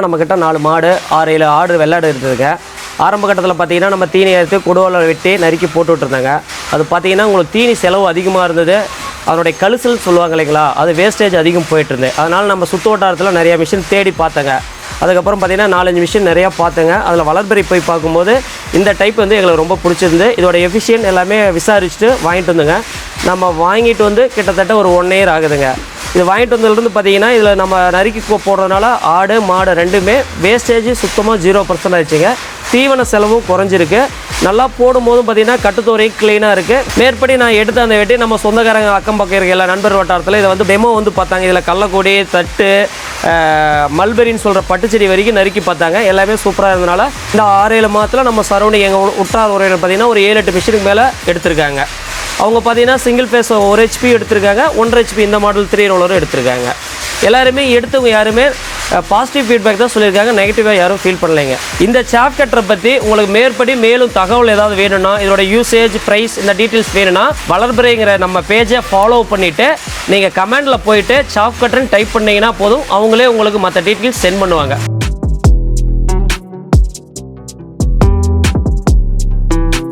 நம்மக்கிட்ட 4 மாடு 6-7 ஆடு வெள்ளாடு இருக்குதுங்க. ஆரம்ப கட்டத்தில் பார்த்தீங்கன்னா நம்ம தீனி எடுத்து கொடுவால வெட்டி நறுக்கி போட்டு விட்டுருந்தாங்க. அது பார்த்தீங்கன்னா உங்களுக்கு தீனி செலவு அதிகமாக இருந்தது. அதனுடைய கழுசல் சொல்லுவாங்க இல்லைங்களா, அது வேஸ்டேஜ் அதிகம் போயிட்டுருந்தது. அதனால் நம்ம சுற்று வட்டாரத்தில் நிறையா மிஷின் தேடி பார்த்தேங்க. அதுக்கப்புறம் பார்த்தீங்கன்னா 4-5 மிஷின் நிறையா பார்த்தேங்க. அதில் வளர்பறை போய் பார்க்கும்போது இந்த டைப் வந்து எங்களுக்கு ரொம்ப பிடிச்சிருந்து. இதோட எஃபிஷியன்ட் எல்லாமே விசாரிச்சுட்டு வாங்கிட்டு வந்துங்க. நம்ம வாங்கிட்டு வந்து கிட்டத்தட்ட ஒரு 1 இயர் ஆகுதுங்க. இது வாங்கிட்டு வந்ததுலேருந்து பார்த்தீங்கன்னா இதில் நம்ம நறுக்கி போடுறதுனால ஆடு மாடு ரெண்டுமே வேஸ்டேஜ் சுத்தமாக 0% ஆயிடுச்சுங்க. தீவன செலவும் குறைஞ்சிருக்கு. நல்லா போடும்போதும் பார்த்தீங்கன்னா கட்டுத்தோரையும் க்ளீனாக இருக்குது. மேற்படி நான் எடுத்து அந்த வெட்டி நம்ம சொந்தக்காரங்க அக்கம் பக்கம் இருக்க எல்லா நண்பர் வட்டாரத்தில் இதை வந்து டெமோ வந்து பார்த்தாங்க. இதில் கள்ளக்கொடி தட்டு மல்பெரின்னு சொல்கிற பட்டுச்செடி வரைக்கும் நறுக்கி பார்த்தாங்க. எல்லாமே சூப்பராக இருந்தனால இந்த 6-7 மாதத்தில் நம்ம சரௌண்டிங் எங்கள் உற்றார் உறவினர் பார்த்தீங்கன்னா ஒரு 7-8 மிஷினுக்கு மேலே எடுத்திருக்காங்க. அவங்க பார்த்தீங்கன்னா சிங்கிள் ஃபேஸ் 1 HP எடுத்திருக்காங்க, 1.5 HP இந்த மாடல் 3 ரோலரும் எடுத்திருக்காங்க. எல்லாருமே எடுத்தவங்க யாருமே பாசிட்டிவ் ஃபீட்பேக் தான் சொல்லியிருக்காங்க, நெகட்டிவாக யாரும் ஃபீல் பண்ணலைங்க. இந்த சாப் கட்டரை பற்றி உங்களுக்கு மேற்படி மேலும் தகவல் ஏதாவது வேணும்னா, இதோட யூசேஜ் ப்ரைஸ் இந்த டீட்டெயில்ஸ் வேணும்னா வளர்பறைங்கிற நம்ம பேஜை ஃபாலோ பண்ணிவிட்டு நீங்கள் கமெண்டில் போயிட்டு சாப் கட்டர்னு டைப் பண்ணிங்கன்னா போதும், அவங்களே உங்களுக்கு மற்ற டீட்டெயில்ஸ் சென்ட் பண்ணுவாங்க.